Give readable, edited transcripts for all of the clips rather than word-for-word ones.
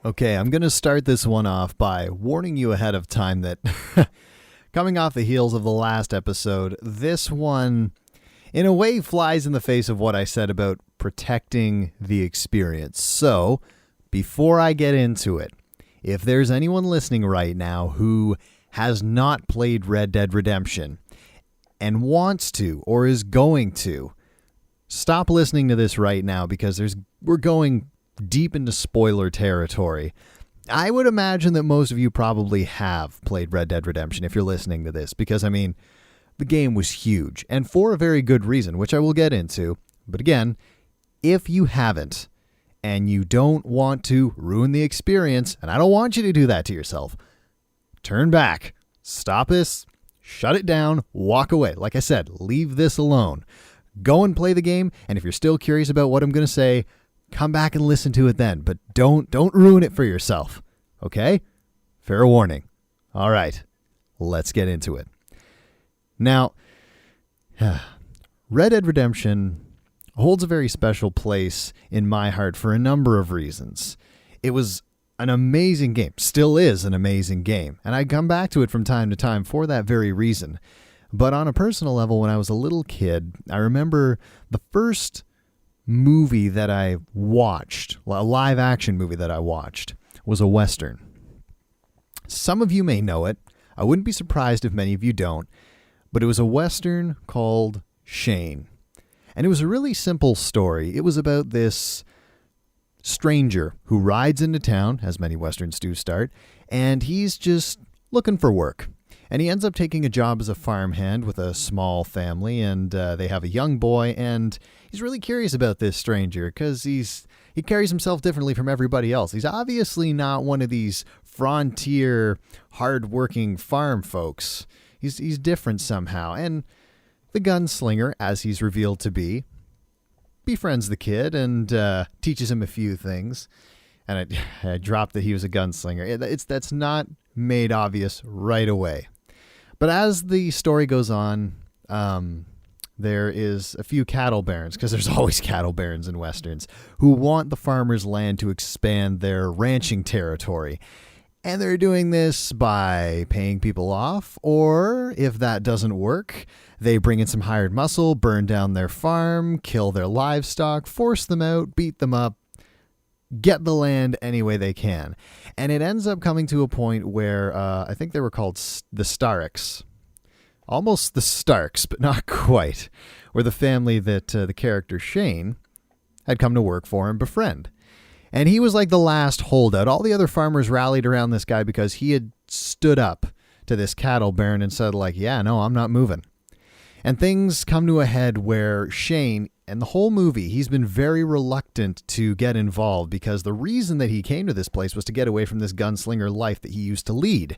Okay, I'm going to start this one off by warning you ahead of time that coming off the heels of the last episode, this one, in a way, flies in the face of what I said about protecting the experience. So, before I get into it, if there's anyone listening right now who has not played Red Dead Redemption and wants to or is going to, stop listening to this right now because we're going deep into spoiler territory. I would imagine that most of you probably have played Red Dead Redemption if you're listening to this, because, I mean, the game was huge, and for a very good reason, which I will get into. But again, if you haven't, and you don't want to ruin the experience, and I don't want you to do that to yourself, turn back, stop this, shut it down, walk away. Like I said, leave this alone. Go and play the game, and if you're still curious about what I'm going to say, come back and listen to it then, but don't ruin it for yourself, okay? Fair warning. All right, let's get into it. Now, Red Dead Redemption holds a very special place in my heart for a number of reasons. It was an amazing game, still is an amazing game, and I come back to it from time to time for that very reason. But on a personal level, when I was a little kid, I remember the first movie that I watched, a live action movie that I watched, was a Western. Some of you may know it. I wouldn't be surprised if many of you don't, but it was a Western called Shane. And it was a really simple story. It was about this stranger who rides into town, as many Westerns do start, and he's just looking for work. And he ends up taking a job as a farmhand with a small family, and they have a young boy, and he's really curious about this stranger because he carries himself differently from everybody else. He's obviously not one of these frontier, hard-working farm folks. He's different somehow, and the gunslinger, as he's revealed to be, befriends the kid and teaches him a few things. And I dropped that he was a gunslinger. That's not made obvious right away. But as the story goes on, there is a few cattle barons, because there's always cattle barons in Westerns, who want the farmers' land to expand their ranching territory. And they're doing this by paying people off, or if that doesn't work, they bring in some hired muscle, burn down their farm, kill their livestock, force them out, beat them up, get the land any way they can. And it ends up coming to a point where I think they were called the Starks. Almost the Starks, but not quite. Where the family that the character Shane had come to work for and befriend. And he was like the last holdout. All the other farmers rallied around this guy because he had stood up to this cattle baron and said, like, yeah, no, I'm not moving. And things come to a head where Shane, and the whole movie, he's been very reluctant to get involved because the reason that he came to this place was to get away from this gunslinger life that he used to lead.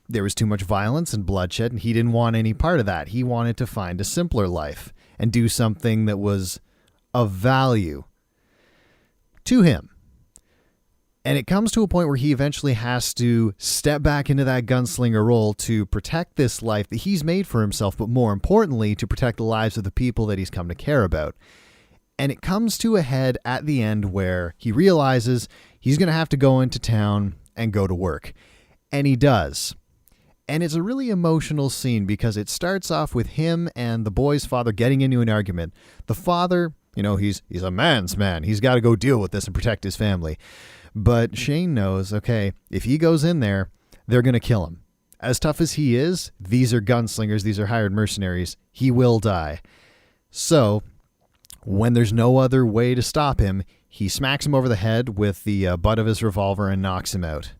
There was too much violence and bloodshed, and he didn't want any part of that. He wanted to find a simpler life and do something that was of value to him. And it comes to a point where he eventually has to step back into that gunslinger role to protect this life that he's made for himself, but more importantly, to protect the lives of the people that he's come to care about. And it comes to a head at the end where he realizes he's going to have to go into town and go to work. And he does. And it's a really emotional scene because it starts off with him and the boy's father getting into an argument. The father, he's a man's man. He's got to go deal with this and protect his family. But Shane knows, okay, if he goes in there, they're going to kill him. As tough as he is, these are gunslingers, these are hired mercenaries. He will die. So, when there's no other way to stop him, he smacks him over the head with the butt of his revolver and knocks him out.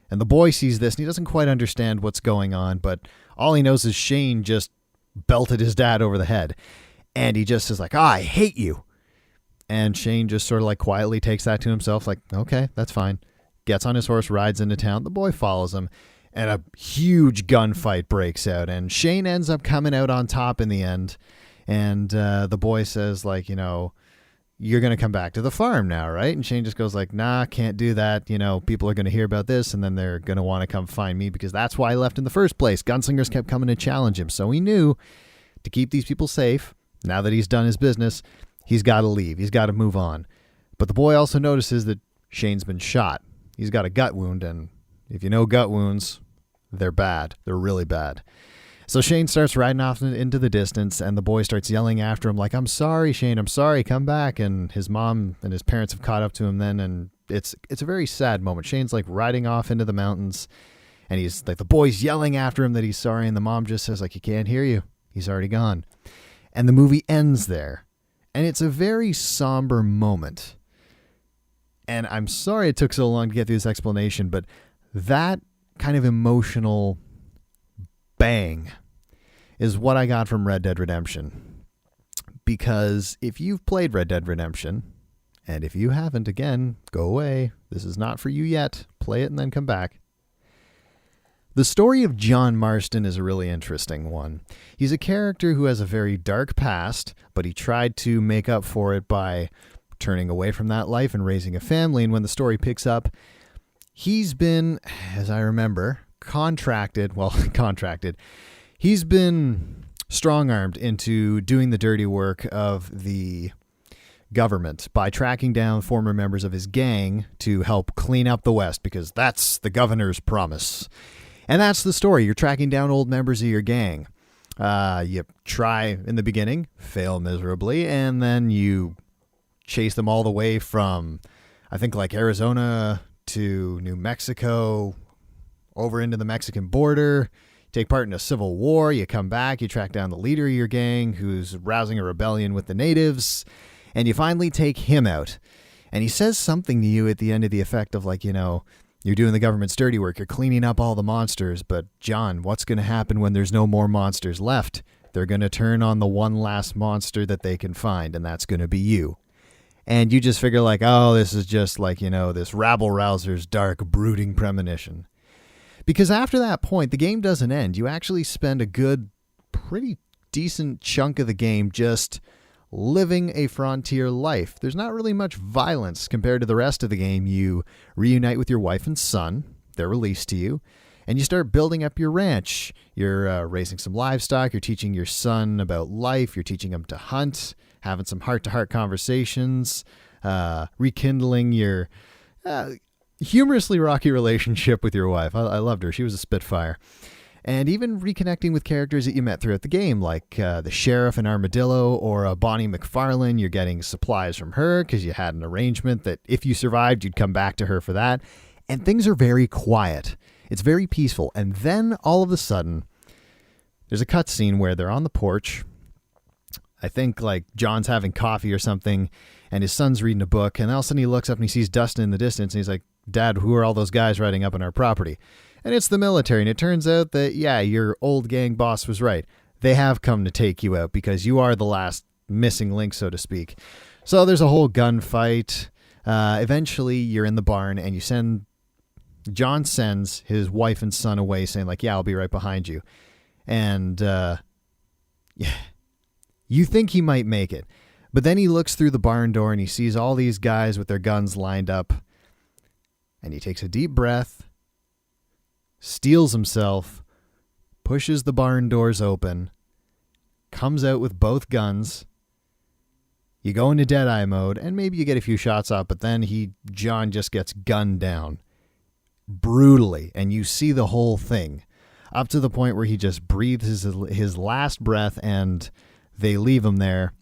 And the boy sees this, and he doesn't quite understand what's going on, but all he knows is Shane just belted his dad over the head. And he just is like, I hate you. And Shane just sort of like quietly takes that to himself, like, okay, that's fine. Gets on his horse, rides into town. The boy follows him, and a huge gunfight breaks out. And Shane ends up coming out on top in the end. And the boy says, like, you're going to come back to the farm now, right? And Shane just goes like, nah, can't do that. People are going to hear about this, and then they're going to want to come find me because that's why I left in the first place. Gunslingers kept coming to challenge him. So he knew to keep these people safe, now that he's done his business, he's got to leave. He's got to move on. But the boy also notices that Shane's been shot. he's got a gut wound, and if you know gut wounds, they're bad. They're really bad. So Shane starts riding off into the distance, and the boy starts yelling after him like, "I'm sorry, Shane, I'm sorry, come back." And his mom and his parents have caught up to him then, and it's a very sad moment. Shane's like riding off into the mountains, and he's like, the boy's yelling after him that he's sorry, and the mom just says like, "He can't hear you. He's already gone." And the movie ends there. And it's a very somber moment. And I'm sorry it took so long to get through this explanation, but that kind of emotional bang is what I got from Red Dead Redemption. Because if you've played Red Dead Redemption, and if you haven't, again, go away. This is not for you yet. Play it and then come back. The story of John Marston is a really interesting one. He's a character who has a very dark past, but he tried to make up for it by turning away from that life and raising a family. And when the story picks up, he's been, as I remember, contracted. He's been strong-armed into doing the dirty work of the government by tracking down former members of his gang to help clean up the West, because that's the governor's promise. And that's the story. You're tracking down old members of your gang. You try in the beginning, fail miserably, and then you chase them all the way from, I think, like Arizona to New Mexico, over into the Mexican border, take part in a civil war, you come back, you track down the leader of your gang who's rousing a rebellion with the natives, and you finally take him out. And he says something to you at the end of the effect of like, you're doing the government's dirty work, you're cleaning up all the monsters, but John, what's going to happen when there's no more monsters left? They're going to turn on the one last monster that they can find, and that's going to be you. And you just figure like, oh, this is just like, this rabble-rouser's dark, brooding premonition. Because after that point, the game doesn't end. You actually spend a good, pretty decent chunk of the game just living a frontier life. There's not really much violence compared to the rest of the game. You reunite with your wife and son. They're released to you. And you start building up your ranch. You're raising some livestock. You're teaching your son about life. You're teaching him to hunt, having some heart-to-heart conversations, rekindling your humorously rocky relationship with your wife. I loved her. She was a spitfire. And even reconnecting with characters that you met throughout the game, like the sheriff in Armadillo or Bonnie McFarlane. You're getting supplies from her because you had an arrangement that if you survived, you'd come back to her for that. And things are very quiet. It's very peaceful. And then all of a sudden, there's a cutscene where they're on the porch. I think like John's having coffee or something, and his son's reading a book. And all of a sudden he looks up and he sees Dustin in the distance. And he's like, "Dad, who are all those guys riding up on our property?" And it's the military. And it turns out that, yeah, your old gang boss was right. They have come to take you out because you are the last missing link, so to speak. So there's a whole gunfight. Eventually you're in the barn and John sends his wife and son away saying like, "Yeah, I'll be right behind you." And you think he might make it. But then he looks through the barn door and he sees all these guys with their guns lined up. And he takes a deep breath, steels himself, pushes the barn doors open, comes out with both guns. You go into Deadeye mode, and maybe you get a few shots off, but then John just gets gunned down brutally, and you see the whole thing up to the point where he just breathes his last breath, and they leave him there.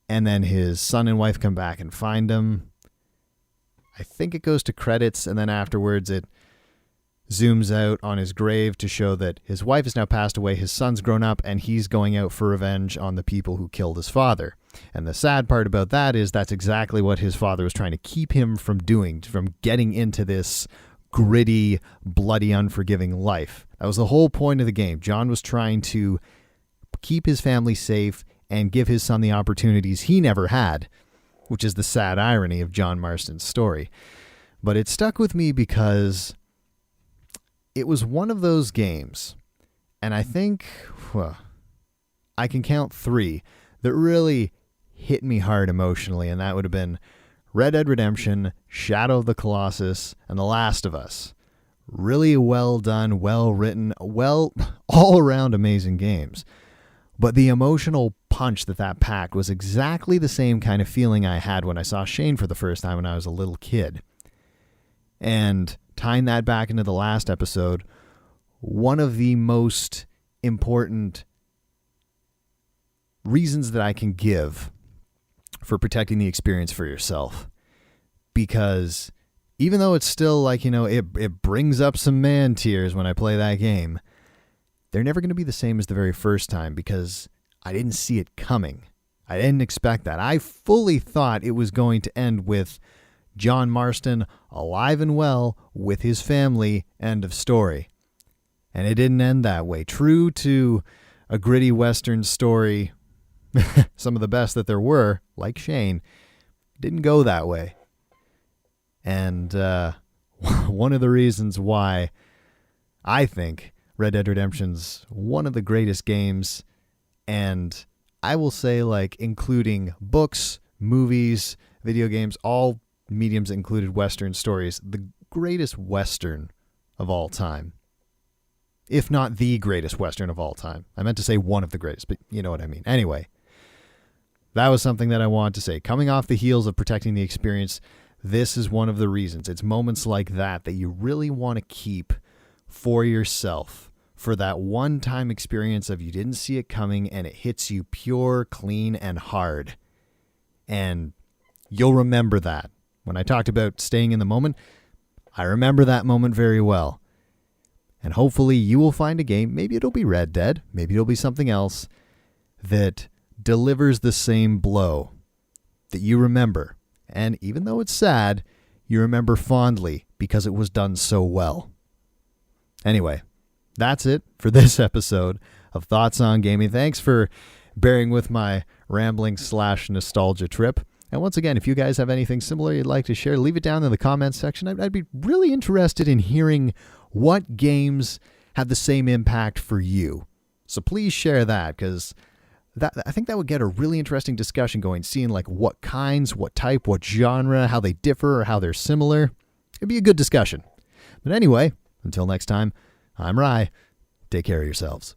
And then his son and wife come back and find him. I think it goes to credits, and then afterwards it zooms out on his grave to show that his wife has now passed away, his son's grown up, and he's going out for revenge on the people who killed his father. And the sad part about that is that's exactly what his father was trying to keep him from doing, from getting into this gritty, bloody, unforgiving life. That was the whole point of the game. John was trying to keep his family safe and give his son the opportunities he never had, which is the sad irony of John Marston's story. But it stuck with me because it was one of those games, and I think I can count 3 that really hit me hard emotionally, and that would have been Red Dead Redemption, Shadow of the Colossus, and The Last of Us. Really well done, well written, all around amazing games. But the emotional punch that packed was exactly the same kind of feeling I had when I saw Shane for the first time when I was a little kid. And tying that back into the last episode, one of the most important reasons that I can give for protecting the experience for yourself, because even though it's still like, it brings up some man tears when I play that game, they're never going to be the same as the very first time because I didn't see it coming. I didn't expect that. I fully thought it was going to end with John Marston alive and well with his family, end of story. And it didn't end that way. True to a gritty Western story, some of the best that there were, like Shane, didn't go that way. And one of the reasons why I think Red Dead Redemption's one of the greatest games, and I will say, like, including books, movies, video games, all mediums that included Western stories, the greatest Western of all time. If not the greatest Western of all time. I meant to say one of the greatest, but you know what I mean. Anyway, that was something that I wanted to say. Coming off the heels of protecting the experience, this is one of the reasons. It's moments like that that you really want to keep for yourself, for that one-time experience of you didn't see it coming and it hits you pure, clean, and hard. And you'll remember that. When I talked about staying in the moment, I remember that moment very well. And hopefully you will find a game, maybe it'll be Red Dead, maybe it'll be something else, that delivers the same blow that you remember. And even though it's sad, you remember fondly because it was done so well. Anyway, that's it for this episode of Thoughts on Gaming. Thanks for bearing with my rambling / nostalgia trip. And once again, if you guys have anything similar you'd like to share, leave it down in the comments section. I'd be really interested in hearing what games have the same impact for you. So please share that, because I think that would get a really interesting discussion going, seeing like what kinds, what type, what genre, how they differ or how they're similar. It'd be a good discussion. But anyway, until next time, I'm Rye. Take care of yourselves.